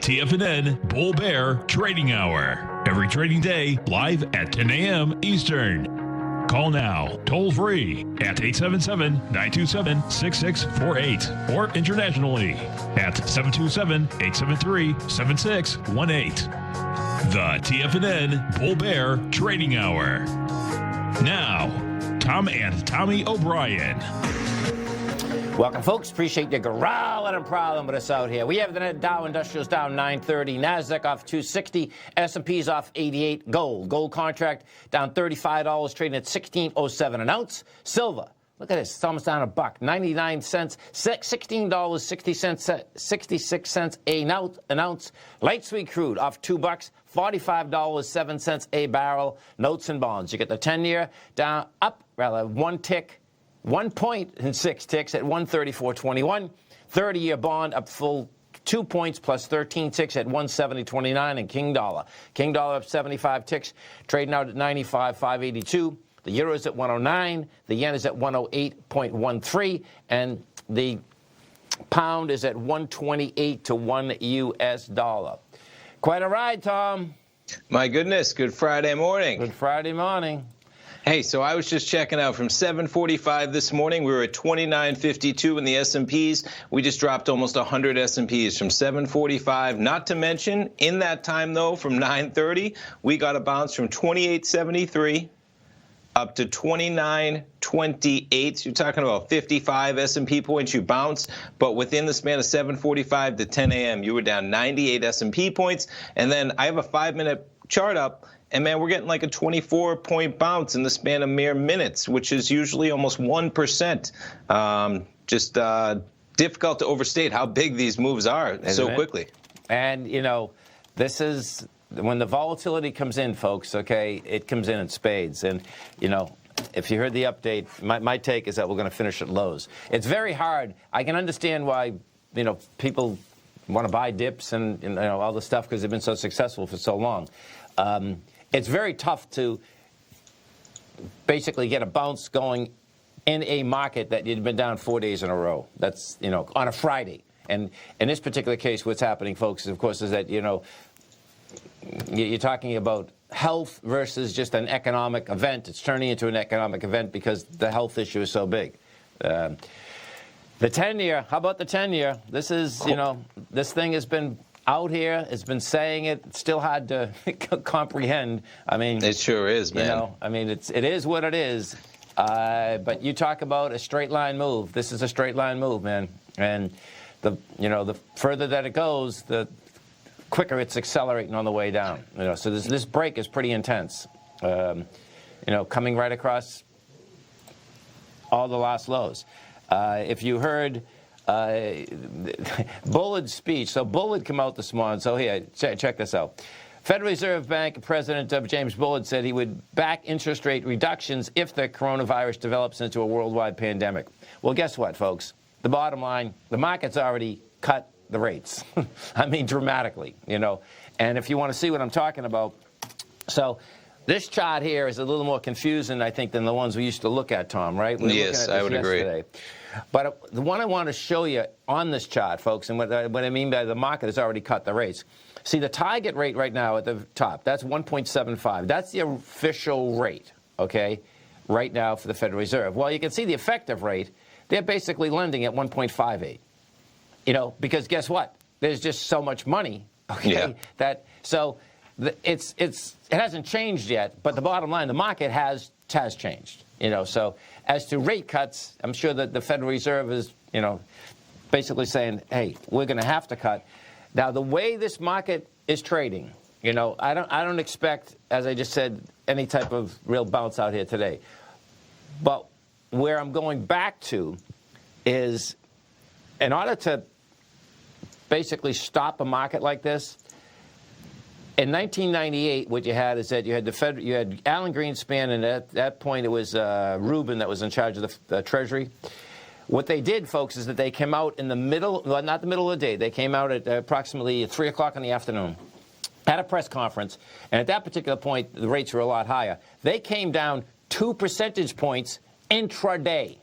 TFNN Bull Bear Trading Hour. Every trading day, live at 10 a.m. Eastern. Call now, toll free at 877-927-6648 or internationally at 727-873-7618. The TFNN Bull Bear Trading Hour. Now, Tom and Tommy O'Brien. Welcome, folks. Appreciate you growling and prowling with us out here. We have the Dow Industrials down 930, NASDAQ off 260, S&P's off 88. Gold contract down $35, trading at $16.07 an ounce. Silver, look at this, it's almost down $1, 99 cents, $16.66 an ounce. Light sweet crude off $2, $45.07 a barrel. Notes and bonds. You get the 10-year down, up, rather, one tick. 1 point and 6 ticks at 134.21. 30-year bond up full 2 points plus 13 ticks at 170.29. And King Dollar up 75 ticks, trading out at 95.582. The euro is at 109. The yen is at 108.13. And the pound is at 128 to 1 U.S. dollar. Quite a ride, Tom. My goodness, good Friday morning. Good Friday morning. Hey, so I was just checking out from 7:45 this morning. We were at 29.52 in the S&Ps. We just dropped almost 100 S&Ps from 7:45. Not to mention, in that time, though, from 9:30, we got a bounce from 28.73 up to 29.28. So you're talking about 55 S&P points you bounce. But within the span of 7:45 to 10 a.m., you were down 98 S&P points. And then I have a 5-minute chart up. And, man, we're getting like a 24-point bounce in the span of mere minutes, which is usually almost 1%. Just difficult to overstate how big these moves are so quickly. And, you know, this is when the volatility comes in, folks, okay, it comes in spades. And, you know, if you heard the update, my take is that we're going to finish at lows. It's very hard. I can understand why, you know, people want to buy dips and, you know, all this stuff because they've been so successful for so long. It's very tough to basically get a bounce going in a market that you'd been down 4 days in a row. That's, you know, on a Friday. And in this particular case, what's happening, folks, of course, is that, you know, you're talking about health versus just an economic event. It's turning into an economic event because the health issue is so big. The 10-year, how about the 10-year? This is, you know, this thing has been out here, has been saying it. It's still hard to comprehend. I mean, it sure is, man. You know, I mean, it is what it is. But you talk about a straight line move. This is a straight line move, man. And the further that it goes, the quicker it's accelerating on the way down. You know, so this break is pretty intense. You know, coming right across all the last lows. If you heard Bullitt's speech. So Bullard come out this morning. So here, check this out. Federal Reserve Bank President James Bullard said he would back interest rate reductions if the coronavirus develops into a worldwide pandemic. Well, guess what, folks? The bottom line, the market's already cut the rates. I mean, dramatically, you know. And if you want to see what I'm talking about, so this chart here is a little more confusing, I think, than the ones we used to look at, Tom, right? Yes, I would agree. But the one I want to show you on this chart, folks, and what I mean by the market has already cut the rates. See, the target rate right now at the top, that's 1.75. That's the official rate, okay, right now for the Federal Reserve. Well, you can see the effective rate. They're basically lending at 1.58, you know, because guess what? There's just so much money, okay, that so it hasn't changed yet, but the bottom line, the market has changed. You know, so as to rate cuts, I'm sure that the Federal Reserve is, you know, basically saying, hey, we're going to have to cut. Now, the way this market is trading, you know, I don't expect, as I just said, any type of real bounce out here today. But where I'm going back to is, in order to basically stop a market like this, in 1998, what you had is that you had you had Alan Greenspan, and at that point it was Rubin that was in charge of the Treasury. What they did, folks, is that they came out in the middle, well, not the middle of the day. They came out at approximately 3 o'clock in the afternoon, had a press conference, and at that particular point, the rates were a lot higher. They came down 2 percentage points intraday.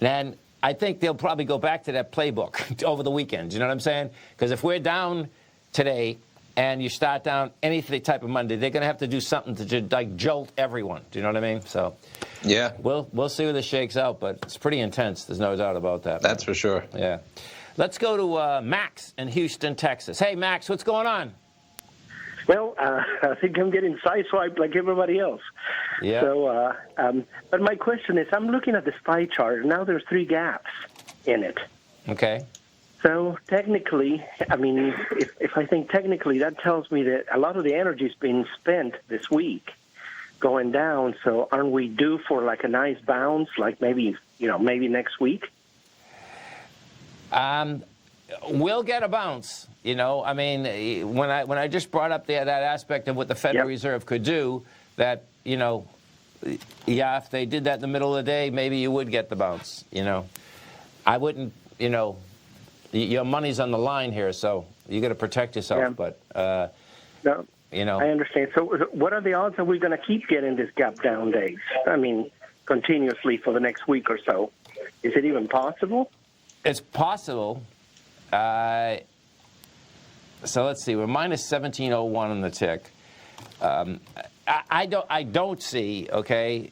And I think they'll probably go back to that playbook over the weekend. You know what I'm saying? Because if we're down today, and you start down any type of Monday, they're going to have to do something to like jolt everyone. Do you know what I mean? So, yeah, we'll see where this shakes out, but it's pretty intense. There's no doubt about that. That's for sure. Yeah. Let's go to Max in Houston, Texas. Hey, Max, what's going on? Well, I think I'm getting sideswiped like everybody else. Yeah. So, but my question is, I'm looking at this pie chart, and now there's 3 gaps in it. Okay. So technically, I mean, if I think technically, that tells me that a lot of the energy's been spent this week going down. So aren't we due for like a nice bounce, like maybe next week? We'll get a bounce. I mean, when I just brought up that aspect of what the Federal Reserve could do, that, yeah, if they did that in the middle of the day, maybe you would get the bounce. I wouldn't, your money's on the line here, so you got to protect yourself. Yeah. But, no, I understand. So what are the odds that we're going to keep getting this gap down days? I mean, continuously for the next week or so. Is it even possible? It's possible. So let's see. We're minus 1701 on the tick. I don't see, okay,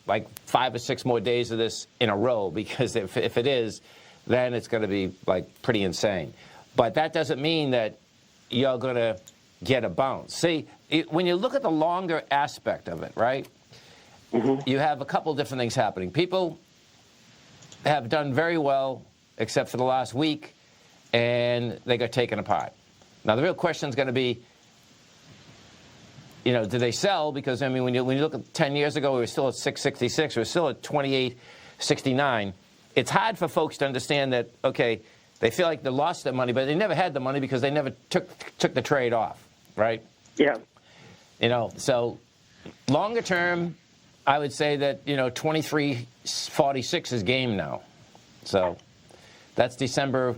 like 5 or 6 more days of this in a row, because if it is, then it's going to be like pretty insane. But that doesn't mean that you're going to get a bounce. See, when you look at the longer aspect of it, right, you have a couple different things happening. People have done very well, except for the last week, and they got taken apart. Now, the real question is going to be, do they sell? Because, I mean, when you look at 10 years ago, we were still at 666. We were still at 2869. It's hard for folks to understand that, okay, they feel like they lost their money, but they never had the money because they never took the trade off, right? Yeah. So longer term, I would say that, 2346 is game now. So that's December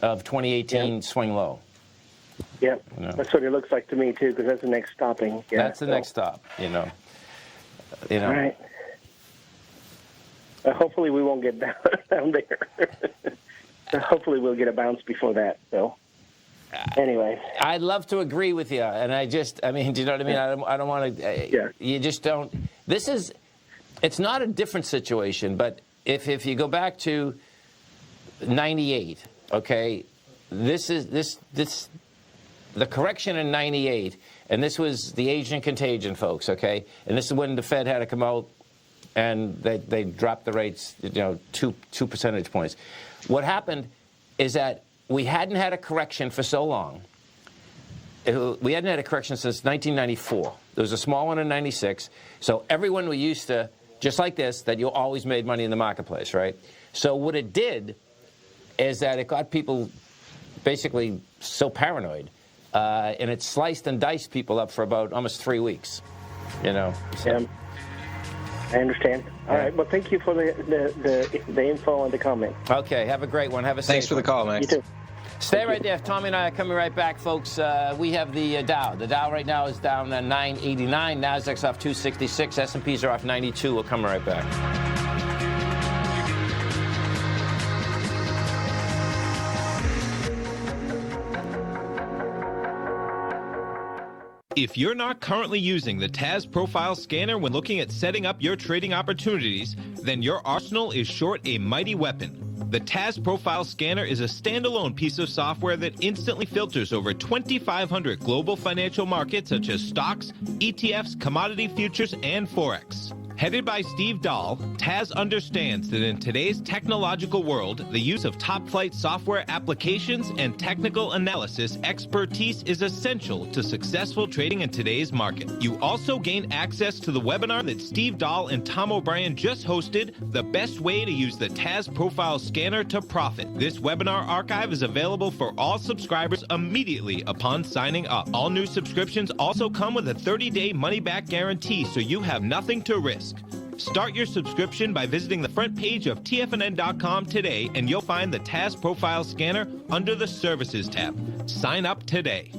of 2018 swing low. Yeah, that's what it looks like to me, too, because that's the next stopping. Yeah, that's the next stop, All right. Hopefully we won't get down there. Hopefully we'll get a bounce before that. So, anyway. I'd love to agree with you, and do you know what I mean? I don't want to. You just don't. It's not a different situation, but if you go back to 98, okay, this the correction in 98, and this was the Asian contagion, folks, okay? And this is when the Fed had to come out and they dropped the rates, 2 percentage points. What happened is that we hadn't had a correction for so long. We hadn't had a correction since 1994. There was a small one in 96. So everyone was used to, just like this, that you always made money in the marketplace, right? So what it did is that it got people basically so paranoid. And it sliced and diced people up for about almost 3 weeks, So. Yeah, I understand. All right. Well, thank you for the info and the comment. Okay. Have a great one. Have a safe Thanks for the call, Max. You too. Stay right there. Tommy and I are coming right back, folks. We have the Dow. The Dow right now is down 989. Nasdaq's off 266. S&Ps are off 92. We're coming right back. If you're not currently using the TAS Profile Scanner when looking at setting up your trading opportunities, then your arsenal is short a mighty weapon. The TAS Profile Scanner is a standalone piece of software that instantly filters over 2,500 global financial markets such as stocks, ETFs, commodity futures, and Forex. Headed by Steve Dahl, TAS understands that in today's technological world, the use of top-flight software applications and technical analysis expertise is essential to successful trading in today's market. You also gain access to the webinar that Steve Dahl and Tom O'Brien just hosted, The Best Way to Use the TAS Profile Scanner to Profit. This webinar archive is available for all subscribers immediately upon signing up. All new subscriptions also come with a 30-day money-back guarantee, so you have nothing to risk. Start your subscription by visiting the front page of TFNN.com today, and you'll find the TAS Profile Scanner under the Services tab. Sign up today.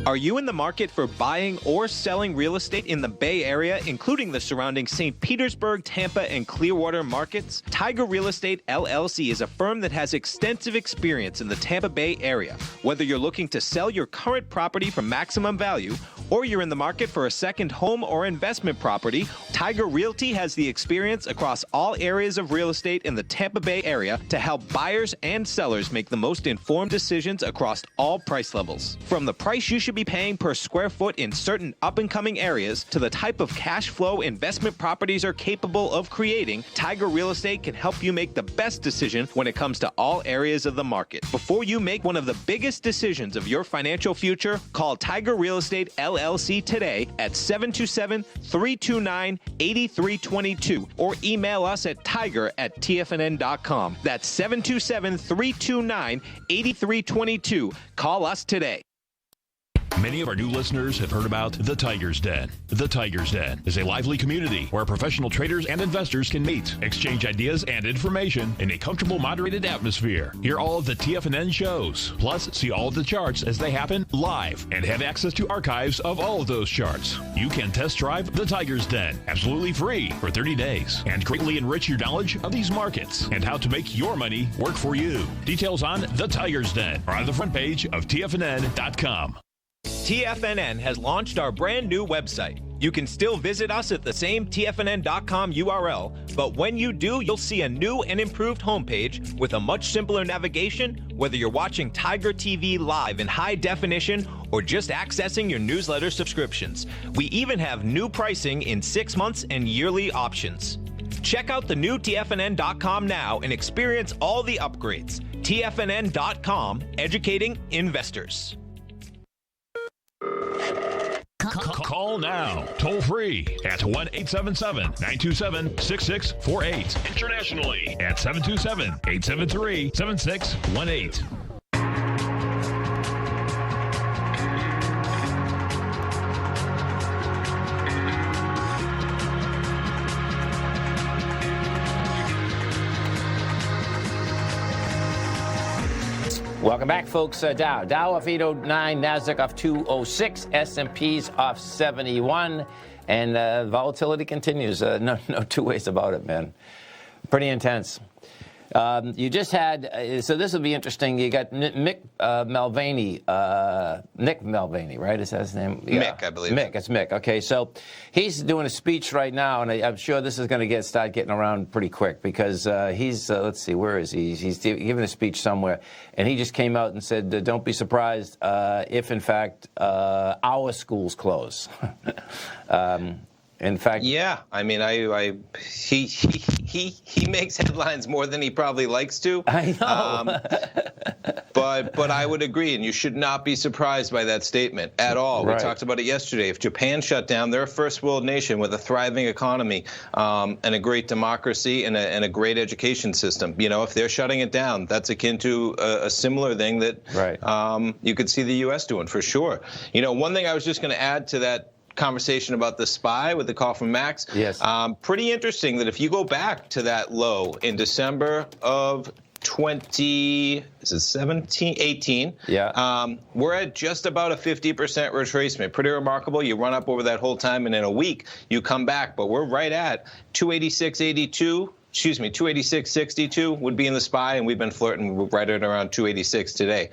Are you in the market for buying or selling real estate in the Bay Area, including the surrounding St. Petersburg, Tampa, and Clearwater markets? Tiger Real Estate LLC is a firm that has extensive experience in the Tampa Bay area. Whether you're looking to sell your current property for maximum value, or you're in the market for a second home or investment property, Tiger Realty has the experience across all areas of real estate in the Tampa Bay area to help buyers and sellers make the most informed decisions across all price levels. From the price you should be paying per square foot in certain up-and-coming areas to the type of cash flow investment properties are capable of creating, Tiger Real Estate can help you make the best decision when it comes to all areas of the market. Before you make one of the biggest decisions of your financial future, call Tiger Real Estate LLC today at 727-329-8322 or email us at tiger@tfnn.com. That's 727-329-8322. Call us today. Many of our new listeners have heard about The Tiger's Den. The Tiger's Den is a lively community where professional traders and investors can meet, exchange ideas and information in a comfortable, moderated atmosphere. Hear all of the TFNN shows, plus see all of the charts as they happen live and have access to archives of all of those charts. You can test drive The Tiger's Den absolutely free for 30 days and greatly enrich your knowledge of these markets and how to make your money work for you. Details on The Tiger's Den are on the front page of TFNN.com. TFNN has launched our brand new website. You can still visit us at the same TFNN.com URL, but when you do, you'll see a new and improved homepage with a much simpler navigation, whether you're watching Tiger TV live in high definition or just accessing your newsletter subscriptions. We even have new pricing in 6 months and yearly options. Check out the new TFNN.com now and experience all the upgrades. TFNN.com, educating investors. Call now, toll free at 1-877-927-6648. Internationally at 727-873-7618. Welcome back, folks. Dow off 809, NASDAQ off 206, S&P's off 71, and volatility continues. No two ways about it, man. Pretty intense. You just had, so this will be interesting. You got Mick Mulvaney, Nick Mulvaney, right? Is that his name? Yeah. Mick, I believe. Mick, it's Mick. Okay, so he's doing a speech right now, and I'm sure this is going to start getting around pretty quick because he's, let's see, where is he? He's giving a speech somewhere, and he just came out and said, don't be surprised if, in fact, our schools close. In fact, yeah, I mean, he makes headlines more than he probably likes to. I know. But I would agree, and you should not be surprised by that statement at all. Right. We talked about it yesterday. If Japan shut down, they're a first world nation with a thriving economy and a great democracy and a great education system. You know, if they're shutting it down, that's akin to a similar thing that you could see the U.S. doing for sure. You know, one thing I was just going to add to that conversation about the SPY with the call from Max. Yes. Pretty interesting that if you go back to that low in December of 18, we're at just about a 50% retracement. Pretty remarkable. You run up over that whole time, and in a week you come back. But we're right at 286.82. Excuse me, 286.62 would be in the SPY, and we've been flirting right at around 286 today.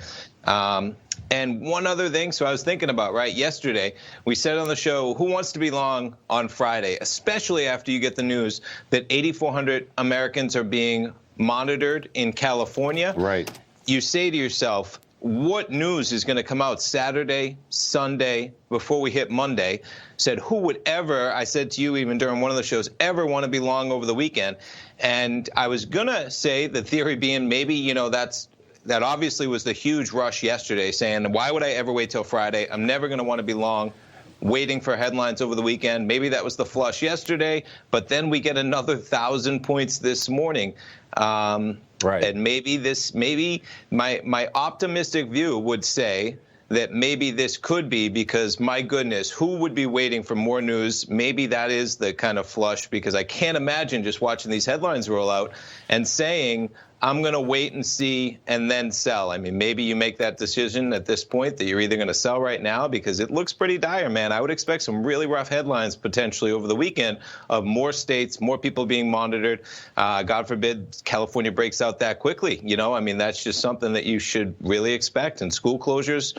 And one other thing, so I was thinking about, yesterday, we said on the show, who wants to be long on Friday, especially after you get the news that 8,400 Americans are being monitored in California. Right. You say to yourself, what news is going to come out Saturday, Sunday, before we hit Monday? Said, who would ever, I said to you even during one of the shows, ever want to be long over the weekend? And I was going to say the theory being maybe, you know, that obviously was the huge rush yesterday, saying, why would I ever wait till Friday? I'm never going to want to be long, waiting for headlines over the weekend. Maybe that was the flush yesterday, but then we get another 1,000 points this morning. Right. And maybe my optimistic view would say that maybe this could be because, my goodness, who would be waiting for more news? Maybe that is the kind of flush, because I can't imagine just watching these headlines roll out and saying, I'm going to wait and see and then sell. I mean, maybe you make that decision at this point that you're either going to sell right now because it looks pretty dire, man. I would expect some really rough headlines potentially over the weekend of more states, more people being monitored. God forbid California breaks out that quickly. You know, I mean, that's just something that you should really expect. And school closures,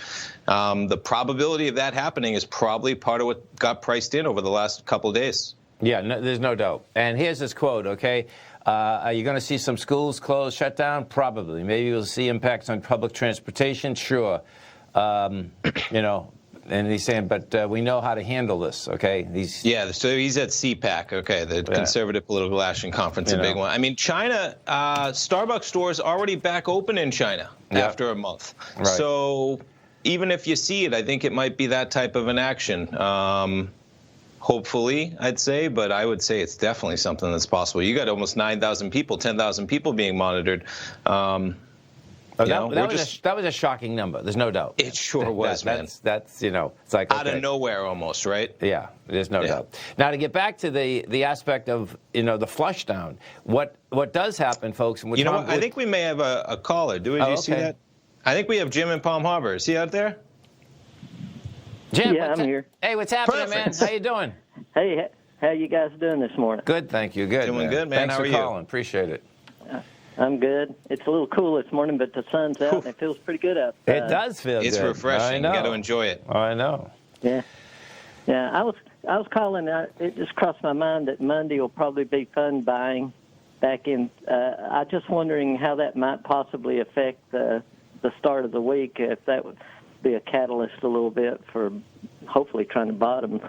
the probability of that happening is probably part of what got priced in over the last couple of days. Yeah, no, there's no doubt. And here's this quote, okay? Are you going to see some schools closed, shut down? Probably. Maybe you'll see impacts on public transportation? Sure. You know, and he's saying, but we know how to handle this, okay? Yeah, so he's at CPAC, okay, the Conservative Political Action Conference, a big one. I mean, China, Starbucks stores already back open in China after a month. Right. So even if you see it, I think it might be that type of an action. Hopefully, I'd say, but I would say it's definitely something that's possible. You got almost 9,000 people, 10,000 people being monitored. That was a shocking number. There's no doubt. It sure was, man. That's you know, it's like out of nowhere almost, right? Yeah, there's no doubt. Now to get back to the aspect of the flush down, what does happen, folks? And you know what? I think we may have a caller. Do you see that? I think we have Jim in Palm Harbor. Is he out there? Jim, yeah, I'm here. Hey, what's happening, man? How you doing? Hey, how you guys doing this morning? Good, thank you. Good. Doing good, man. Thanks how for are calling. You? Appreciate it. I'm good. It's a little cool this morning, but the sun's out and it feels pretty good out. It does feel good. It's refreshing. You got to enjoy it. I know. Yeah. I was calling. It just crossed my mind that Monday will probably be fund buying back in. I just wondering how that might possibly affect the start of the week, if that would be a catalyst a little bit for hopefully trying to bottom.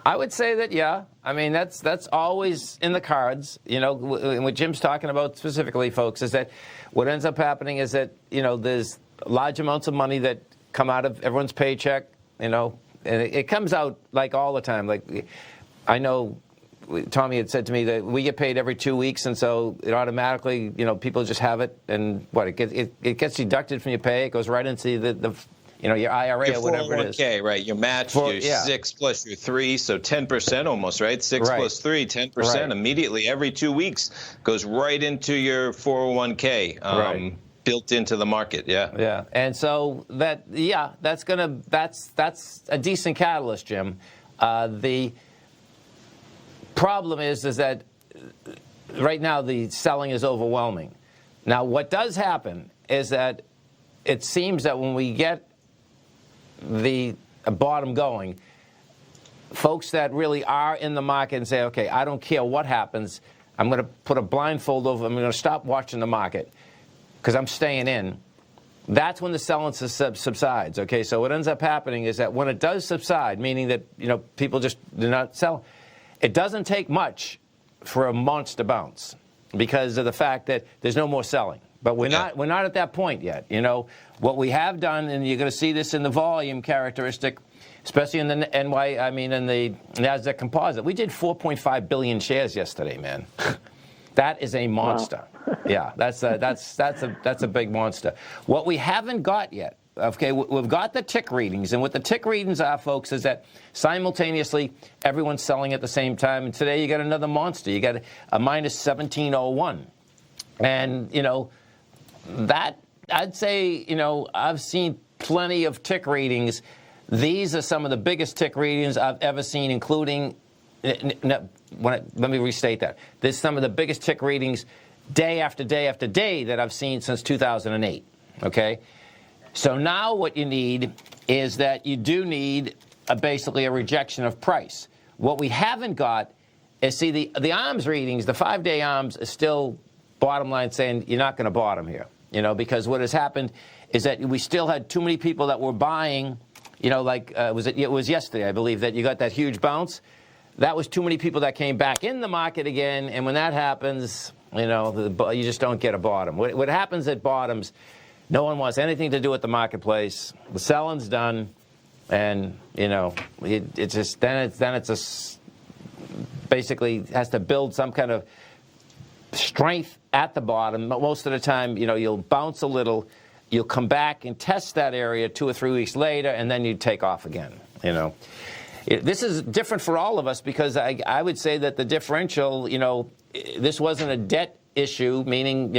I would say that, yeah. I mean, that's always in the cards. You know, what Jim's talking about specifically, folks, is that what ends up happening is that, there's large amounts of money that come out of everyone's paycheck, and it comes out like all the time. Like, I know Tommy had said to me that we get paid every 2 weeks, and so it automatically, people just have it, and it gets deducted from your pay. It goes right into the your IRA your or whatever it is. 401k, right? Your match, your 6 plus your 3, so 10% almost, right? 6 plus 3, 10% immediately every 2 weeks goes right into your 401k. Built into the market, yeah. And so that's a decent catalyst, Jim. The problem is that right now the selling is overwhelming. Now, what does happen is that it seems that when we get the bottom going, folks that really are in the market and say, okay, I don't care what happens, I'm going to put a blindfold over, I'm going to stop watching the market because I'm staying in. That's when the selling subsides, okay? So what ends up happening is that when it does subside, meaning that, people just do not sell, it doesn't take much for a monster bounce because of the fact that there's no more selling. But we're not at that point yet. What we have done, and you're going to see this in the volume characteristic, especially in the in the Nasdaq Composite. We did 4.5 billion shares yesterday, man. That is a monster. Wow. Yeah, that's a big monster. What we haven't got yet, okay, we've got the tick readings, and what the tick readings are, folks, is that simultaneously everyone's selling at the same time. And today you got another monster. You got a minus 1701, and that I'd say, I've seen plenty of tick readings. These are some of the biggest tick readings I've ever seen, including, let me restate that. There's some of the biggest tick readings day after day after day that I've seen since 2008, okay? So now what you need is that you do need basically a rejection of price. What we haven't got is, see, the arms readings, the 5-day arms is still bottom line saying you're not going to bottom here. Because what has happened is that we still had too many people that were buying, it was yesterday, I believe, that you got that huge bounce. That was too many people that came back in the market again, and when that happens, you just don't get a bottom. What happens at bottoms, no one wants anything to do with the marketplace. The selling's done, and, it's just, then it's basically has to build some kind of strength at the bottom. Most of the time, you'll bounce a little, you'll come back and test that area 2 or 3 weeks later, and then you take off again. This is different for all of us because I would say that the differential, this wasn't a debt issue, meaning,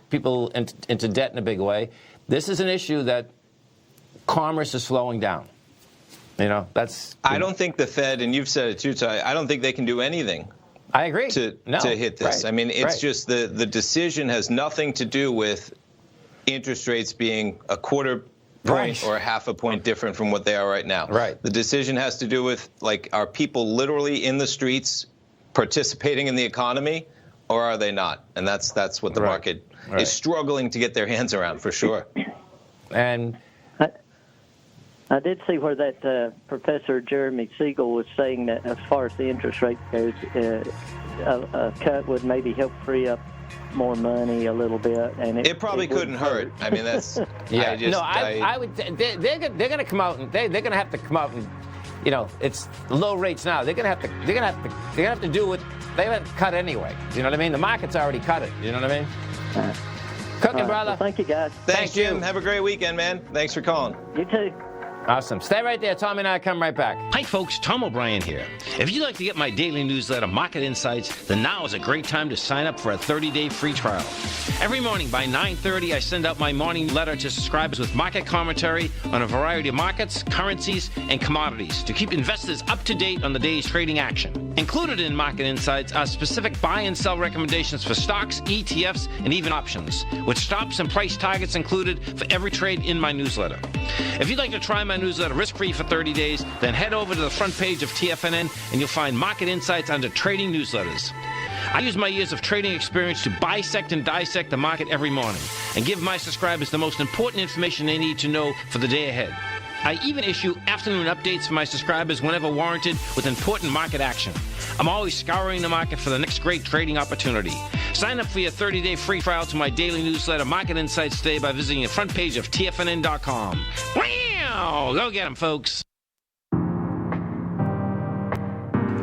people into debt in a big way. This is an issue that commerce is slowing down. I don't think the Fed, and you've said it too, Ty, I don't think they can do anything. I agree. To hit this. Right. I mean, it's just the decision has nothing to do with interest rates being a quarter point or a half a point different from what they are right now. Right. The decision has to do with, are people literally in the streets participating in the economy, or are they not? And that's what the market is struggling to get their hands around, for sure. And I did see where that Professor Jeremy Siegel was saying that as far as the interest rate goes, a cut would maybe help free up more money a little bit, and it probably couldn't hurt. I mean, that's I would. They're going to come out and they're going to have to come out and, it's low rates now. They're going to have to do what they haven't cut anyway. You know what I mean? The market's already cut it. You know what I mean? Cooking, brother. Well, thank you, guys. Thanks, Jim. Have a great weekend, man. Thanks for calling. You too. Awesome. Stay right there. Tommy and I come right back. Hi, folks. Tom O'Brien here. If you'd like to get my daily newsletter, Market Insights, then now is a great time to sign up for a 30-day free trial. Every morning by 9:30, I send out my morning letter to subscribers with market commentary on a variety of markets, currencies, and commodities to keep investors up to date on the day's trading action. Included in Market Insights are specific buy and sell recommendations for stocks, ETFs, and even options, with stops and price targets included for every trade in my newsletter. If you'd like to try my newsletter risk-free for 30 days, then head over to the front page of TFNN and you'll find Market Insights under Trading Newsletters. I use my years of trading experience to bisect and dissect the market every morning and give my subscribers the most important information they need to know for the day ahead. I even issue afternoon updates for my subscribers whenever warranted with important market action. I'm always scouring the market for the next great trading opportunity. Sign up for your 30-day free trial to my daily newsletter, Market Insights, today by visiting the front page of TFNN.com. Wow! Go get them, folks.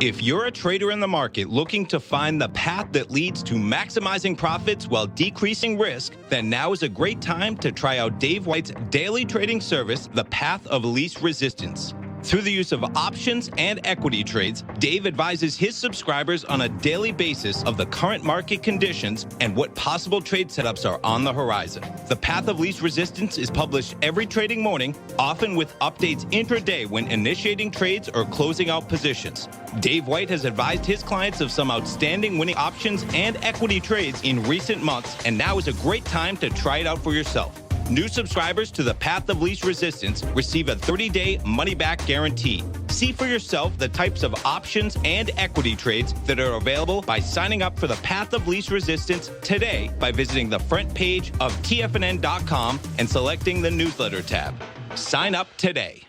If you're a trader in the market looking to find the path that leads to maximizing profits while decreasing risk, then now is a great time to try out Dave White's daily trading service, The Path of Least Resistance. Through the use of options and equity trades, Dave advises his subscribers on a daily basis of the current market conditions and what possible trade setups are on the horizon. The Path of Least Resistance is published every trading morning, often with updates intraday when initiating trades or closing out positions. Dave White has advised his clients of some outstanding winning options and equity trades in recent months, and now is a great time to try it out for yourself. New subscribers to the Path of Least Resistance receive a 30-day money-back guarantee. See for yourself the types of options and equity trades that are available by signing up for the Path of Least Resistance today by visiting the front page of TFNN.com and selecting the newsletter tab. Sign up today.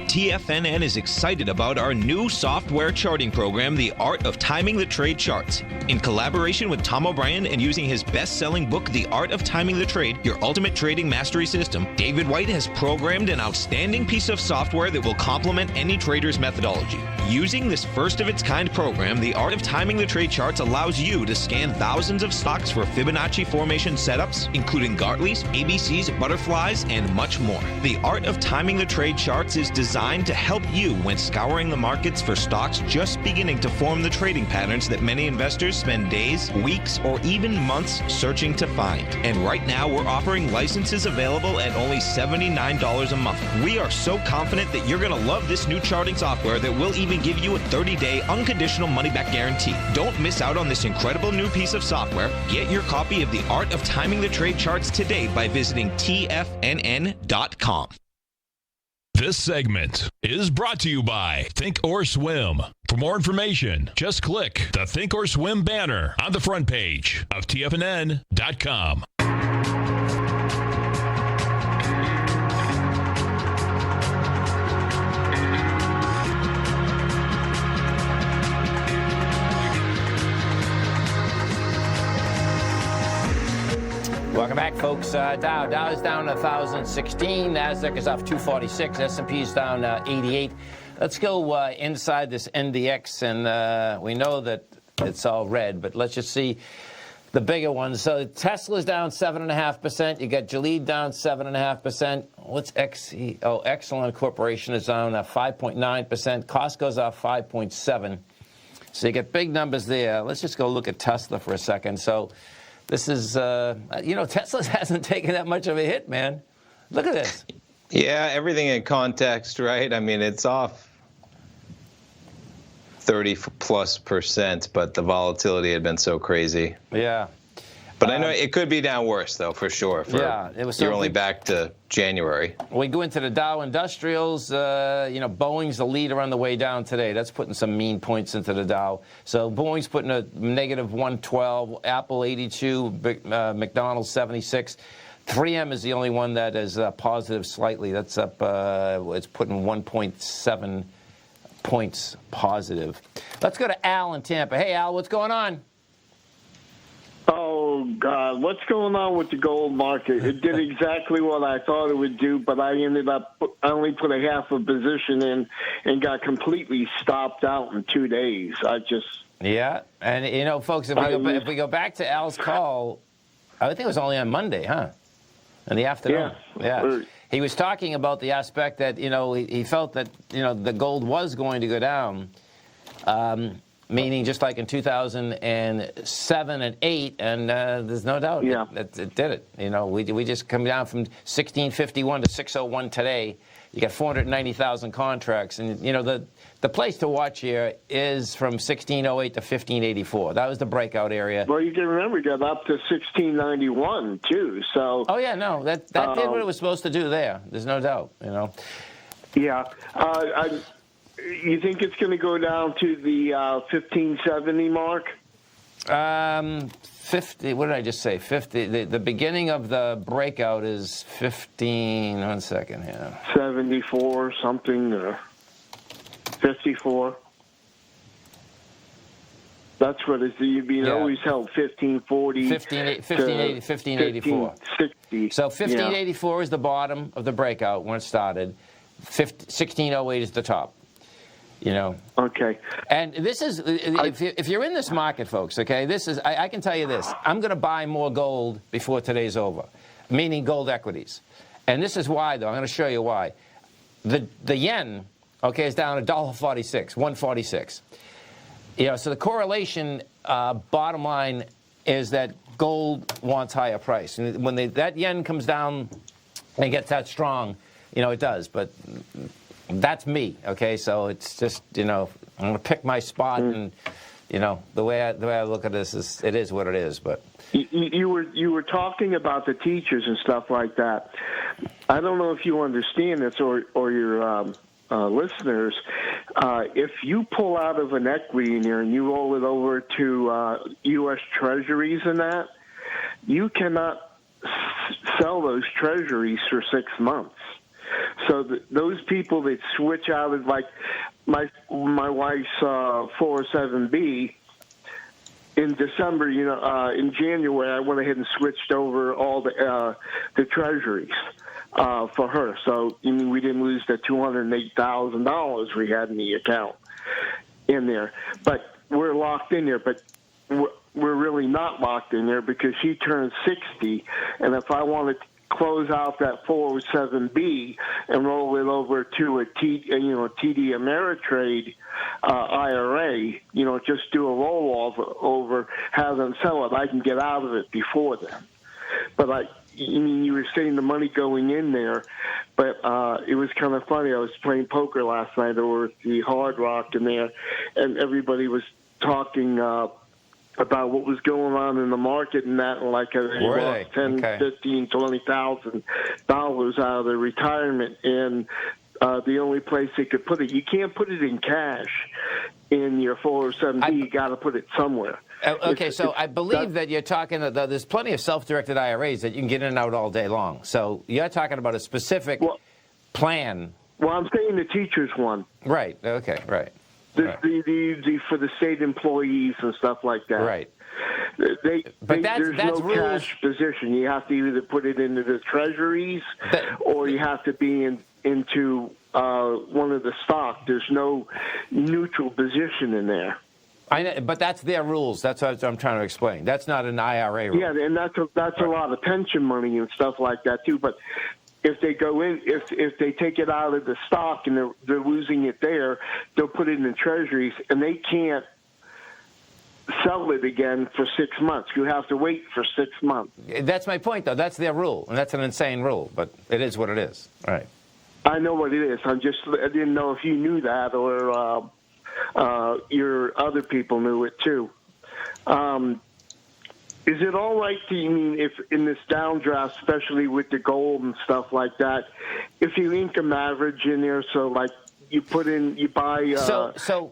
TFNN is excited about our new software charting program, The Art of Timing the Trade Charts. In collaboration with Tom O'Brien and using his best-selling book, The Art of Timing the Trade, Your Ultimate Trading Mastery System, David White has programmed an outstanding piece of software that will complement any trader's methodology. Using this first-of-its-kind program, The Art of Timing the Trade Charts allows you to scan thousands of stocks for Fibonacci formation setups, including Gartley's, ABCs, butterflies, and much more. The Art of Timing the Trade Charts is designed to help you when scouring the markets for stocks just beginning to form the trading patterns that many investors spend days, weeks, or even months searching to find. And right now, we're offering licenses available at only $79 a month. We are so confident that you're going to love this new charting software that will even give you a 30-day unconditional money-back guarantee. Don't miss out on this incredible new piece of software. Get your copy of The Art of Timing the Trade Charts today by visiting TFNN.com. This segment is brought to you by Think or Swim. For more information, just click the Think or Swim banner on the front page of TFNN.com. Welcome back, folks. Dow is down 1,016. Nasdaq is off 246. S&P is down 88. Let's go inside this NDX, and we know that it's all red, but let's just see the bigger ones. So Tesla's down 7.5%. You got Gilead down 7.5%. What's XE? Oh, Exelon Corporation is down 5.9%. Costco's off 5.7%. So you get big numbers there. Let's just go look at Tesla for a second. So this is, Tesla hasn't taken that much of a hit, man. Look at this. Yeah, everything in context, right? I mean, it's off 30+%, but the volatility had been so crazy. Yeah. But I know it could be down worse, though, for sure. It was. You're only back to January. We go into the Dow Industrials. Boeing's the leader on the way down today. That's putting some mean points into the Dow. So Boeing's putting a negative 112, Apple 82, McDonald's 76. 3M is the only one that is positive slightly. That's up. It's putting 1.7 points positive. Let's go to Al in Tampa. Hey, Al, what's going on? Oh, God, what's going on with the gold market? It did exactly what I thought it would do, but I only put a half a position in and got completely stopped out in 2 days. Yeah, and, folks, if we go back to Al's call, I think it was only on Monday, huh? In the afternoon. Yeah. He was talking about the aspect that, he felt that, the gold was going to go down. Meaning just like in 2007 and 8, and there's no doubt it did it. We just come down from 1651 to 601 today. You got 490,000 contracts, and the place to watch here is from 1608 to 1584. That was the breakout area. Well, you can remember it got up to 1691 too. So. Oh yeah, no, that did what it was supposed to do there. There's no doubt. Yeah. You think it's going to go down to the 1570 mark? 50. What did I just say? 50. The beginning of the breakout is 15. 1 second here. 74 something. 54. That's what it's. You've been always held 1540. 1584. 1560. So 1584 is the bottom of the breakout when it started. 1608 is the top. Okay. And this is, if you're in this market, folks, okay, this is, I can tell you this. I'm going to buy more gold before today's over, meaning gold equities. And this is why, though. I'm going to show you why. The yen, okay, is down $1.46, 146. So the correlation, bottom line, is that gold wants higher price. And when that yen comes down and gets that strong, it does. But that's me, okay? So it's just, I'm going to pick my spot, and, the way I look at this is, it is what it is. But you were talking about the teachers and stuff like that. I don't know if you understand this or your listeners. If you pull out of an equity in there and you roll it over to U.S. Treasuries and that, you cannot sell those Treasuries for 6 months. So those people that switch out of, like my wife's 407B, in December, in January, I went ahead and switched over all the treasuries for her. So we didn't lose the $208,000 we had in the account in there. But we're locked in there. But we're really not locked in there because she turned 60, and if I wanted to close out that 407B and roll it over to a TD Ameritrade IRA, just do a roll over, have them sell it. I can get out of it before then. But you were saying the money going in there, but it was kind of funny. I was playing poker last night over at the Hard Rock in there, and everybody was talking about what was going on in the market and that, and like they lost $10,000, $15,000, $20,000 out of their retirement, and the only place they could put it, you can't put it in cash in your 407B. You got to put it somewhere. Okay, so I believe that you're talking. There's plenty of self-directed IRAs that you can get in and out all day long. So you're talking about a specific plan. Well, I'm saying the teacher's one. Right. Okay. Right. The for the state employees and stuff like that. Right. There's no rules. cash position. You have to either put it into the treasuries or you have to be into one of the stock. There's no neutral position in there. I know, but that's their rules. That's what I'm trying to explain. That's not an IRA rule. Yeah, and that's a lot of pension money and stuff like that too. But if they go in, if they take it out of the stock and they're losing it there, they'll put it in the treasuries, and they can't sell it again for 6 months. You have to wait for 6 months. That's my point, though. That's their rule, and that's an insane rule, but it is what it is. All right. I know what it is. I didn't know if you knew that or your other people knew it too. Is it all right if in this downdraft, especially with the gold and stuff like that, if you income average in there, so like you buy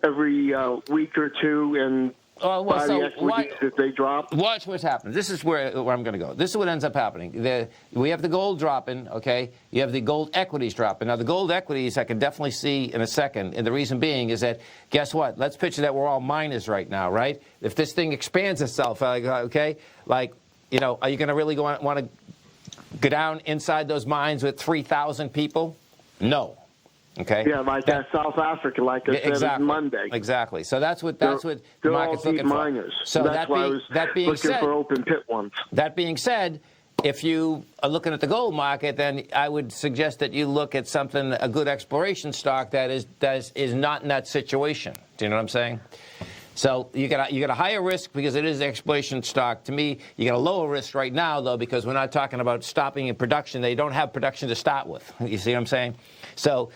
every week or two and buy the equities if they drop? Watch what's happening. This is where I'm going to go. This is what ends up happening. We have the gold dropping, okay? You have the gold equities dropping. Now, the gold equities I can definitely see in a second, and the reason being is that, guess what? Let's picture that we're all miners right now, right? If this thing expands itself, okay, are you going to really want to go down inside those mines with 3,000 people? No. Okay. Yeah, like South Africa, like I said, exactly. Monday. Exactly. So that's what the market's looking miners. for. So that's why I was looking for open pit ones. That being said, if you are looking at the gold market, then I would suggest that you look at a good exploration stock that is not in that situation. Do you know what I'm saying? So you got a higher risk because it is exploration stock. To me, you got a lower risk right now, though, because we're not talking about stopping in production. They don't have production to start with. You see what I'm saying? So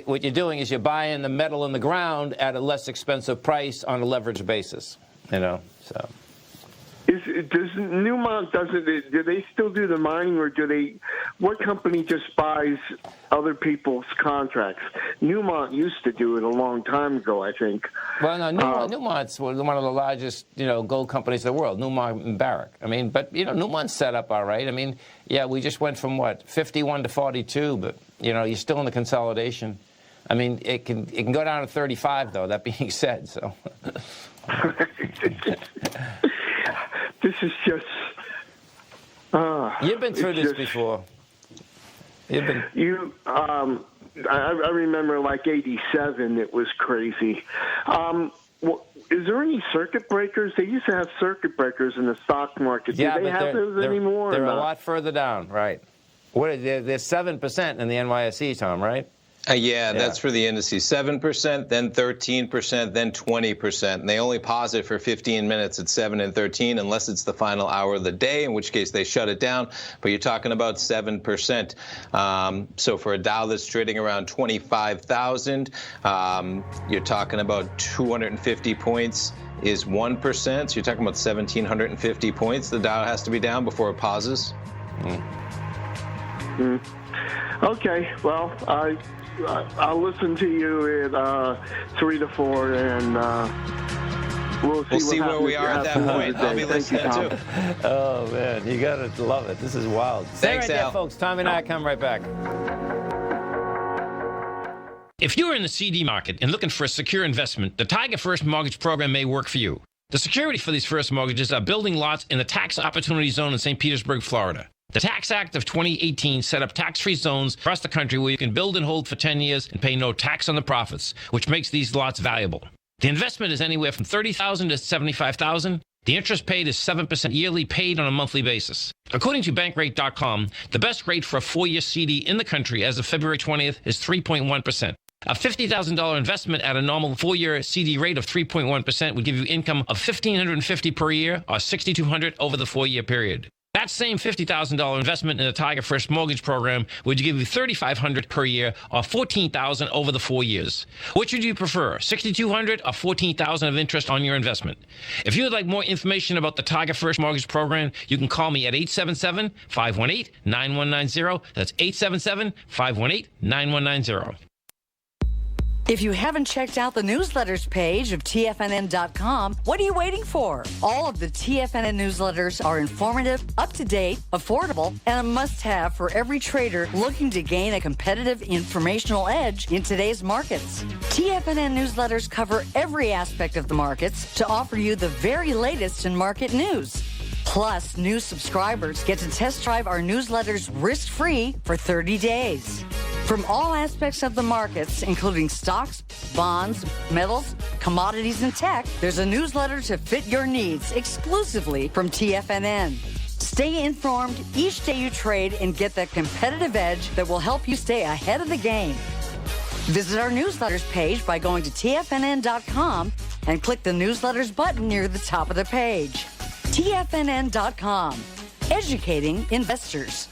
what you're doing is you're buying the metal in the ground at a less expensive price on a leveraged basis. So. Does Newmont, do they still do the mining, or what company just buys other people's contracts? Newmont used to do it a long time ago, I think. Well, no, Newmont's one of the largest, gold companies in the world, Newmont and Barrick. But Newmont's set up all right. We just went from 51 to 42, but you're still in the consolidation. It can go down to 35, though. That being said, so. This is just. You've been through this before. I remember like '87. It was crazy. Is there any circuit breakers? They used to have circuit breakers in the stock market. Do they have those anymore? They're a lot further down, right? They're 7% in the NYSE, Tom, right? Yeah, that's for the indices. 7%, then 13%, then 20%. And they only pause it for 15 minutes at 7 and 13, unless it's the final hour of the day, in which case they shut it down. But you're talking about 7%. So for a Dow that's trading around 25,000, you're talking about 250 points is 1%. So you're talking about 1,750 points the Dow has to be down before it pauses. Okay, well, I'll listen to you at 3 to 4, and we'll see where we are at that point. I'll be listening too. Oh man, you gotta love it. This is wild. Thanks, Al. Al. Folks. Tom and I come right back. If you're in the CD market and looking for a secure investment, the Tiger First Mortgage Program may work for you. The security for these first mortgages are building lots in the tax opportunity zone in St. Petersburg, Florida. The Tax Act of 2018 set up tax-free zones across the country where you can build and hold for 10 years and pay no tax on the profits, which makes these lots valuable. The investment is anywhere from $30,000 to $75,000. The interest paid is 7% yearly, paid on a monthly basis. According to Bankrate.com, the best rate for a 4-year CD in the country as of February 20th is 3.1%. A $50,000 investment at a normal 4-year CD rate of 3.1% would give you income of $1,550 per year or $6,200 over the 4-year period. That same $50,000 investment in the Tiger First Mortgage Program would give you $3,500 per year or $14,000 over the 4 years. Which would you prefer, $6,200 or $14,000 of interest on your investment? If you would like more information about the Tiger First Mortgage Program, you can call me at 877-518-9190. That's 877-518-9190. If you haven't checked out the newsletters page of TFNN.com, what are you waiting for? All of the TFNN newsletters are informative, up-to-date, affordable, and a must-have for every trader looking to gain a competitive informational edge in today's markets. TFNN newsletters cover every aspect of the markets to offer you the very latest in market news. Plus, new subscribers get to test drive our newsletters risk-free for 30 days. From all aspects of the markets, including stocks, bonds, metals, commodities, and tech, there's a newsletter to fit your needs exclusively from TFNN. Stay informed each day you trade and get that competitive edge that will help you stay ahead of the game. Visit our newsletters page by going to TFNN.com and click the newsletters button near the top of the page. TFNN.com, educating investors.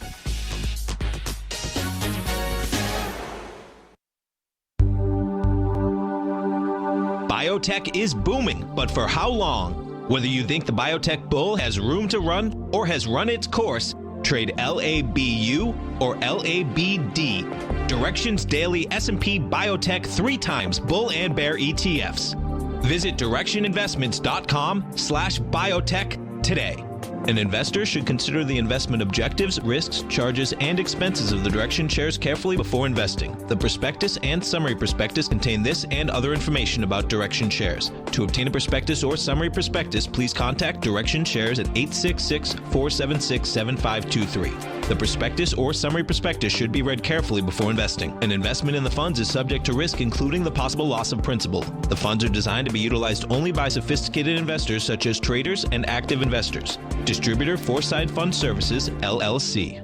Biotech is booming, but for how long? Whether you think the biotech bull has room to run or has run its course, trade LABU or LABD. Direction's daily S&P Biotech 3 times bull and bear ETFs. Visit directioninvestments.com/biotech today. An investor should consider the investment objectives, risks, charges, and expenses of the Direction shares carefully before investing. The prospectus and summary prospectus contain this and other information about Direction shares. To obtain a prospectus or summary prospectus, please contact Direction shares at 866-476-7523. The prospectus or summary prospectus should be read carefully before investing. An investment in the funds is subject to risk, including the possible loss of principal. The funds are designed to be utilized only by sophisticated investors such as traders and active investors. Distributor Foreside Fund Services, LLC.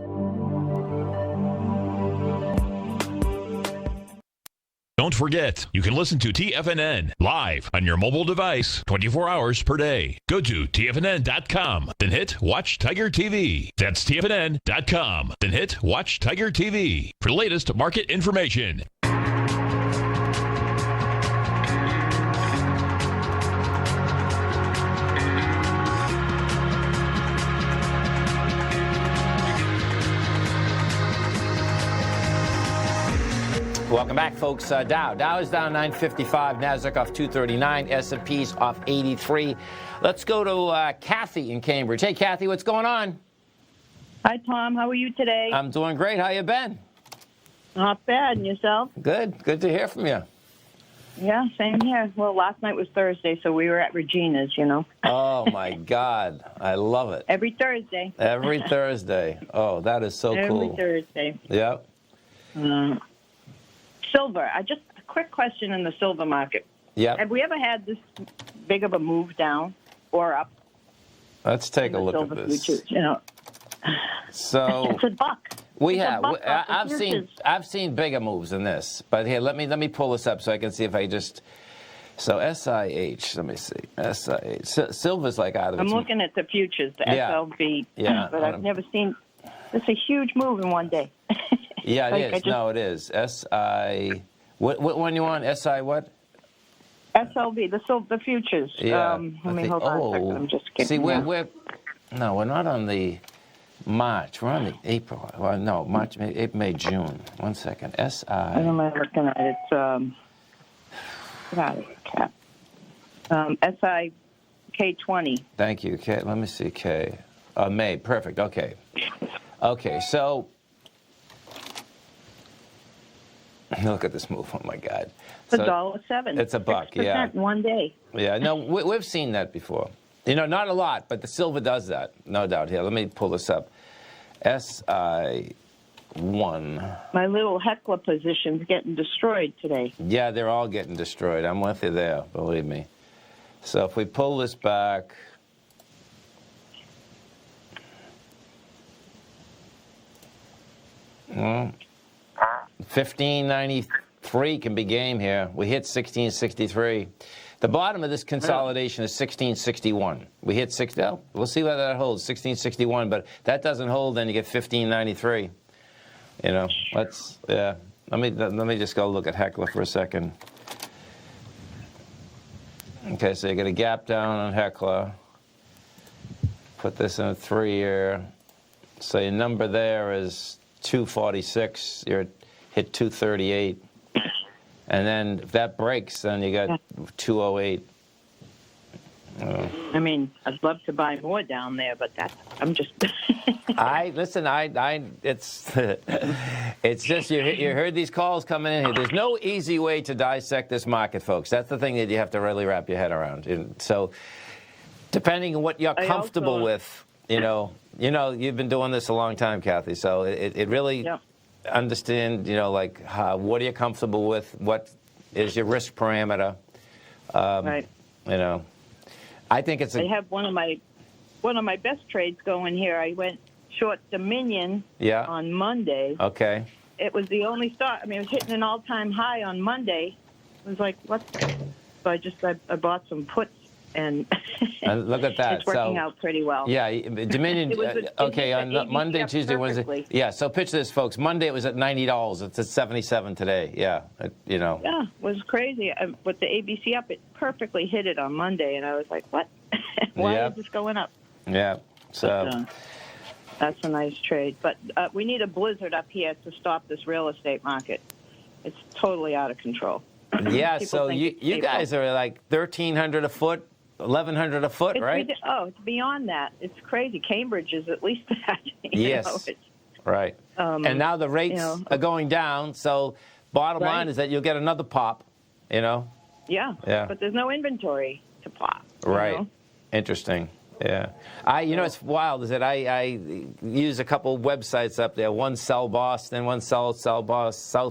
Don't forget, you can listen to TFNN live on your mobile device 24 hours per day. Go to TFNN.com, then hit Watch Tiger TV. That's TFNN.com, then hit Watch Tiger TV for the latest market information. Welcome back, folks. Dow is down 955, NASDAQ off 239, S&P's off 83. Let's go to Kathy in Cambridge. Hey, Kathy, what's going on? Hi, Tom. How are you today? I'm doing great. How you been? Not bad. And yourself? Good. Good to hear from you. Yeah, same here. Well, last night was Thursday, so we were at Regina's, you know. Oh, my God. I love it. Every Thursday. Every Thursday. Oh, that is so cool. Every Thursday. Yep. Silver. A quick question in the silver market. Yep. Have we ever had this big of a move down or up? Let's take a look at this. Futures, you know. So it's a buck. I've seen bigger moves than this, but here let me pull this up so I can see if I just. So SIH, let me see. SIH, silver's like out of. I'm looking at the futures, the SLV. Yeah, but I've never seen. It's a huge move in one day. Yeah, it is. No, it is. SI. What one you want? SI what? SLV, the futures. Yeah. Let me hold on a second. I'm just kidding. See, we're not on the March. We're on the April. Well, no, March, May, June. 1 second. SI. What am I looking at? It's Cap. SI K20. Thank you. K. Let me see. K. May. Perfect. Okay. Okay. So. Look at this move. Oh, my God. It's $1.07. It's a buck, yeah. in one day. Yeah, no, we've seen that before. You know, not a lot, but the silver does that, no doubt. Here, let me pull this up. SI1. My little heckler position's getting destroyed today. Yeah, they're all getting destroyed. I'm with you there, believe me. So if we pull this back... Well, 1593 can be game here. We hit 1663. The bottom of this consolidation is 1661. We hit 60. Well, we'll see whether that holds. 1661, but that doesn't hold. Then you get 1593. You know, Let me just go look at Heckler for a second. Okay, so you get a gap down on Heckler. Put this in a 3-year. So your number there is 246. You're hit 238. And then if that breaks, then you got 208. I mean, I'd love to buy more down there, but I'm just. It's just you heard these calls coming in here. There's no easy way to dissect this market, folks. That's the thing that you have to really wrap your head around. And so, depending on what you're comfortable with, you've been doing this a long time, Kathy. So it really. Yep. Understand, like what are you comfortable with? What is your risk parameter? Right. I think it's. I have one of my best trades going here. I went short Dominion. On Monday. Okay. It was the only stock. I mean, it was hitting an all-time high on Monday. It was like, what? So I bought some puts, and look at that. It's working out pretty well. Yeah, Dominion. Okay, on Monday, Tuesday, Wednesday. Yeah. So picture this, folks. Monday it was at $90. It's at $77 today. Yeah. Yeah, it was crazy. With the ABC up, it perfectly hit it on Monday, and I was like, "What? Why is this going up?" Yeah. So. But, that's a nice trade. But we need a blizzard up here to stop this real estate market. It's totally out of control. Yeah, so you guys are like $1,300 a foot, $1,100 a foot, right? It's beyond that. It's crazy. Cambridge is at least that. Yes. Right. And now the rates are going down, so bottom line is that you'll get another pop, Yeah. Yeah. But there's no inventory to pop. Right. Interesting. Yeah. It's wild is that I use a couple websites up there. One Sell Boston, one Sell South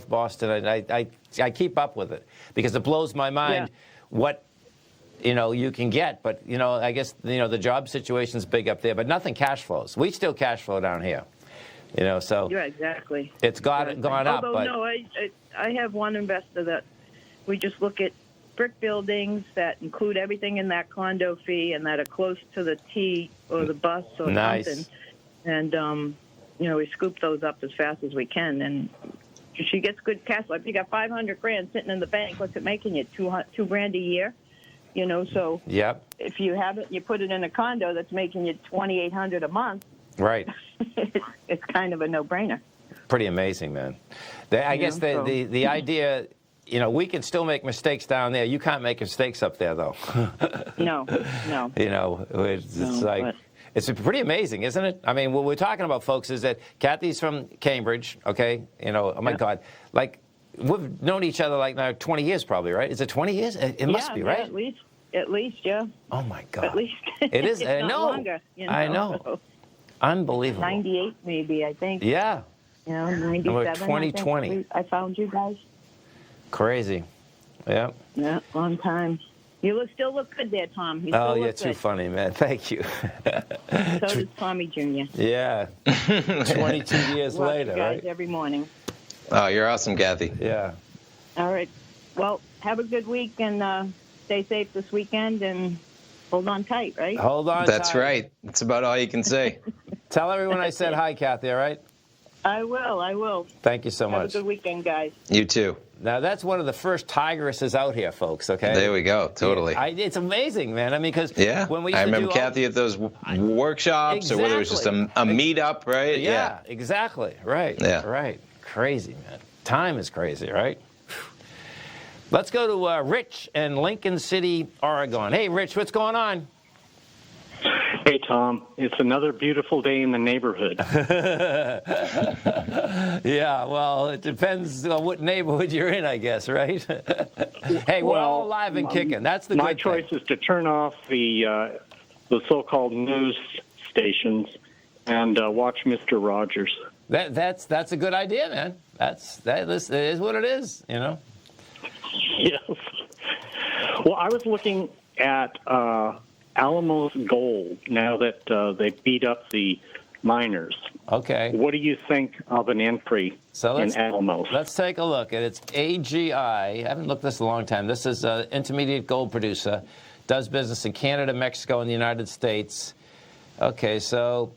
Boston. I keep up with it because it blows my mind what you can get. But I guess the job situation's big up there, but nothing cash flows. We still cash flow down here. So yeah, exactly. It's gone up. Although no, I have one investor that we just look at brick buildings that include everything in that condo fee and that are close to the T or the bus or something. And, we scoop those up as fast as we can. And she gets good cash flow. If you got $500,000 sitting in the bank, what's it making you? $2,000 a year? So if you have it, you put it in a condo that's making you $2,800 a month. Right. It's kind of a no-brainer. Pretty amazing, man. I guess the idea... we can still make mistakes down there. You can't make mistakes up there, though. No. It's pretty amazing, isn't it? I mean, what we're talking about, folks, is that Kathy's from Cambridge, okay? Oh, my God. Like, we've known each other, like, now 20 years probably, right? Is it 20 years? It must be, right? At least, yeah. Oh, my God. At least. It is. It's I not know. Longer, I know. Unbelievable. 98 maybe, I think. Yeah. 97. We're 2020. I found you guys. Crazy. Yeah. Yeah, long time. You still look good there, Tom. You're too funny, man. Thank you. So does Tommy Jr. Yeah. 22 years later, you guys right? every morning. Oh, you're awesome, Kathy. Yeah. All right. Well, have a good week and stay safe this weekend and hold on tight, right? Hold on That's tight. right. That's about all you can say. Tell everyone I said hi, Kathy, all right? I will. Thank you so much. Have a good weekend, guys. You too. Now, that's one of the first tigresses out here, folks, okay? There we go. Totally. It's amazing, man. I mean, because when we used I to remember Kathy at those workshops or whether it was just a meetup, right? Yeah, exactly. Right. Yeah. Right. Crazy, man. Time is crazy, right? Let's go to Rich in Lincoln City, Oregon. Hey, Rich, what's going on? Hey, Tom. It's another beautiful day in the neighborhood. Yeah, well, it depends on what neighborhood you're in, I guess, right? Hey, we're all alive and kicking. That's the good thing. My choice is to turn off the so-called news stations and watch Mr. Rogers. That's a good idea, man. This is what it is, Yes. Well, I was looking at Alamos Gold now that they beat up the miners. Okay. What do you think of an entry in Alamos? Let's take a look. It's AGI. I haven't looked at this in a long time. This is an intermediate gold producer. Does business in Canada, Mexico, and the United States. Okay, so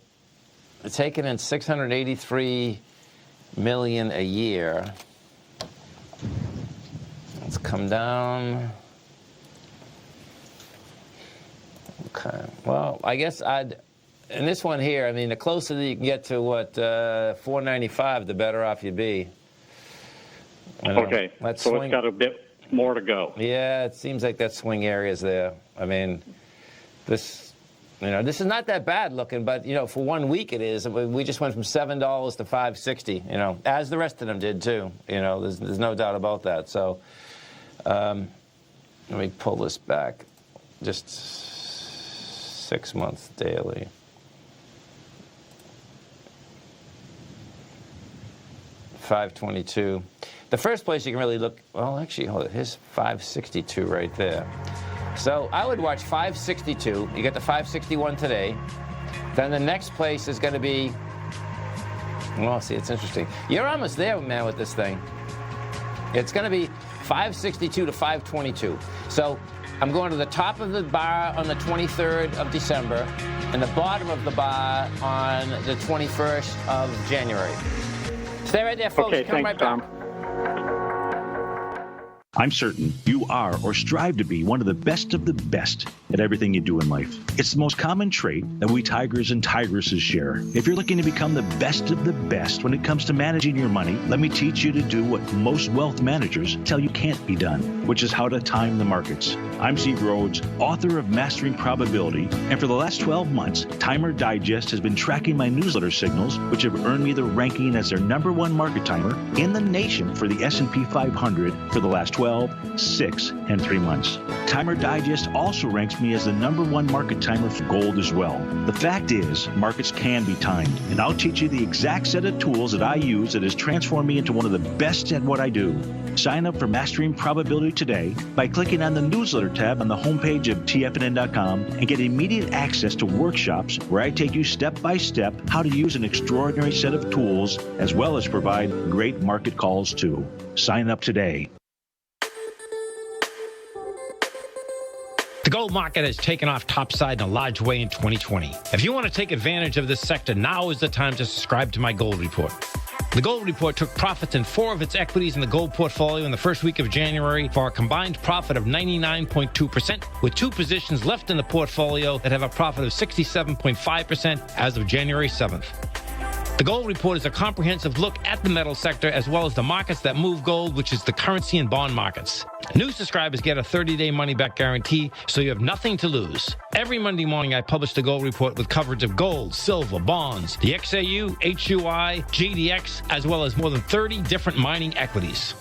it's taking in $683 million a year. Let's come down. Okay. Well, I guess in this one here, I mean, the closer that you can get to what $495, the better off you'd be. Okay. It's got a bit more to go. Yeah, it seems like that swing area is there. I mean, this is not that bad looking, but for 1 week it is. We just went from $7 to $5.60. As the rest of them did too. There's no doubt about that. So, let me pull this back. Just 6 months daily. $5.22. The first place you can really look, well, actually, hold it. Here's $5.62 right there. So I would watch $5.62. You get the $5.61 today. Then the next place is going to be, well, see, it's interesting. You're almost there, man, with this thing. It's going to be 562 to 522. So I'm going to the top of the bar on the 23rd of December and the bottom of the bar on the 21st of January. Stay right there, folks. Okay, Come thanks, right Tom. back. I'm certain you are or strive to be one of the best at everything you do in life. It's the most common trait that we tigers and tigresses share. If you're looking to become the best of the best when it comes to managing your money, let me teach you to do what most wealth managers tell you can't be done, which is how to time the markets. I'm Steve Rhodes, author of Mastering Probability, and for the last 12 months, Timer Digest has been tracking my newsletter signals, which have earned me the ranking as their #1 market timer in the nation for the S&P 500 for the last 12, 6, and 3 months. Timer Digest also ranks me as the #1 market timer for gold as well. The fact is, markets can be timed, and I'll teach you the exact set of tools that I use that has transformed me into one of the best at what I do. Sign up for Mastering Probability today by clicking on the newsletter tab on the homepage of TFNN.com and get immediate access to workshops where I take you step by step how to use an extraordinary set of tools as well as provide great market calls too. Sign up today. The gold market has taken off topside in a large way in 2020. If you want to take advantage of this sector, now is the time to subscribe to my gold report. The gold report took profits in 4 of its equities in the gold portfolio in the first week of January for a combined profit of 99.2%, with 2 positions left in the portfolio that have a profit of 67.5% as of January 7th. The gold report is a comprehensive look at the metal sector as well as the markets that move gold, which is the currency and bond markets. New subscribers get a 30-day money-back guarantee, so you have nothing to lose. Every Monday morning, I publish the gold report with coverage of gold, silver, bonds, the XAU, HUI, GDX, as well as more than 30 different mining equities.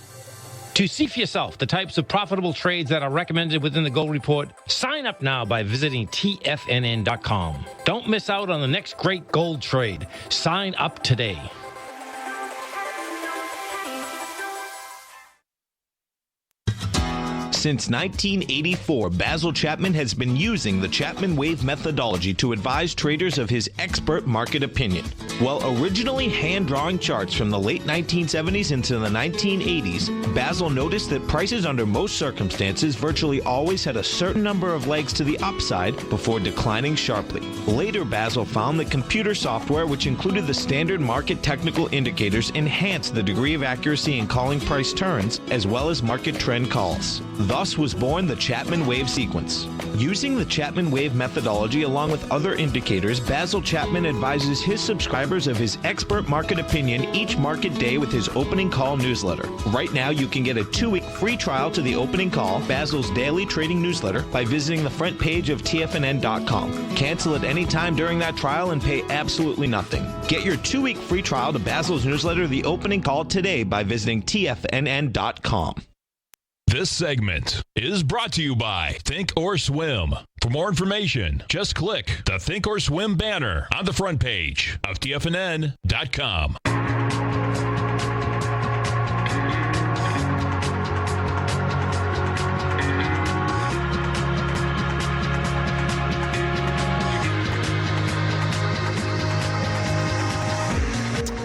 To see for yourself the types of profitable trades that are recommended within the gold report, sign up now by visiting TFNN.com. Don't miss out on the next great gold trade. Sign up today. Since 1984, Basil Chapman has been using the Chapman Wave methodology to advise traders of his expert market opinion. While originally hand-drawing charts from the late 1970s into the 1980s, Basil noticed that prices under most circumstances virtually always had a certain number of legs to the upside before declining sharply. Later, Basil found that computer software, which included the standard market technical indicators, enhanced the degree of accuracy in calling price turns as well as market trend calls. Thus was born the Chapman Wave sequence. Using the Chapman Wave methodology along with other indicators, Basil Chapman advises his subscribers of his expert market opinion each market day with his opening call newsletter. Right now, you can get a 2-week free trial to the opening call, Basil's daily trading newsletter, by visiting the front page of TFNN.com. Cancel at any time during that trial and pay absolutely nothing. Get your 2-week free trial to Basil's newsletter, The Opening Call, today by visiting TFNN.com. This segment is brought to you by Think or Swim. For more information, just click the Think or Swim banner on the front page of TFNN.com.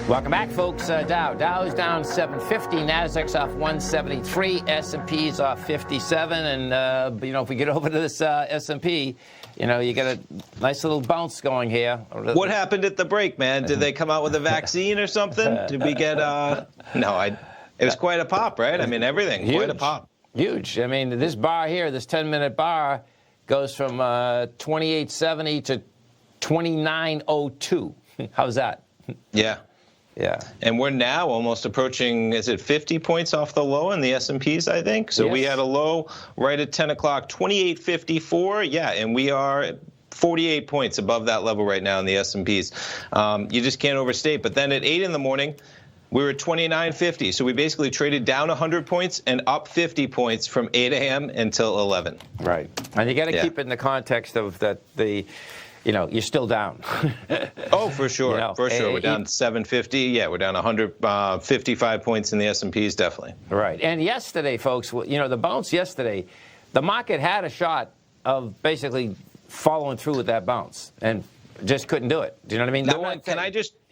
Welcome back, folks. Dow's down 750, Nasdaq's off 173, S&P's off 57, and if we get over to this S&P, you get a nice little bounce going here. What happened at the break, man? Did they come out with a vaccine or something? Did we get it was quite a pop, right? I mean, everything, huge, quite a pop. Huge. I mean, this bar here, this 10-minute bar, goes from 2870 to 2902. How's that? Yeah. Yeah. And we're now almost approaching, is it 50 points off the low in the S&Ps, I think? So yes. We had a low right at 10 o'clock, 28.54. Yeah, and we are 48 points above that level right now in the S&Ps. You just can't overstate. But then at 8 in the morning, we were at 29.50. So we basically traded down 100 points and up 50 points from 8 a.m. until 11. Right. And you got to keep it in the context of that you're still down. Oh, for sure. For sure. We're down 750. Yeah, we're down 155 points in the S&Ps, definitely. Right. And yesterday, folks, the bounce yesterday, the market had a shot of basically following through with that bounce. And Just couldn't do it. Do you know what I mean?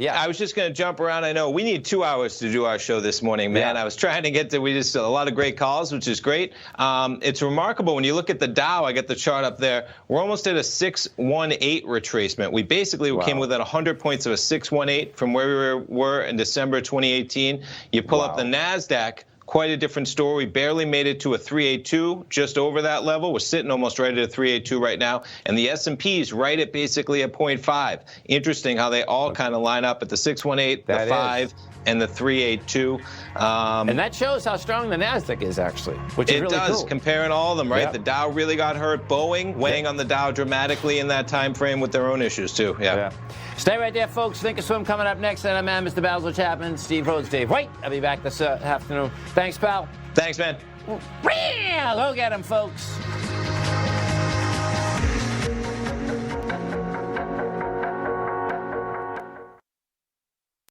I was just going to jump around. I know we need 2 hours to do our show this morning, man. I was trying to get to, a lot of great calls, which is great. It's remarkable when you look at the Dow. I got the chart up there. We're almost at a 618 retracement. We basically came within 100 points of a 618 from where we were in December 2018. You pull up the NASDAQ. Quite a different story. We barely made it to a 382, just over that level. We're sitting almost right at a 382 right now. And the S&P is right at basically a 0.5. Interesting how they all kind of line up at the 618, the 5, and the 382. And that shows how strong the NASDAQ is, actually, which is really cool. It does, comparing all of them, right? Yep. The Dow really got hurt. Boeing weighing on the Dow dramatically in that time frame with their own issues, too. Yeah. Stay right there, folks. Think of Swim coming up next. And I'm Mr. Basil Chapman, Steve Rhodes, Dave White. I'll be back this afternoon. Thanks, pal. Thanks, man. Go get him, folks.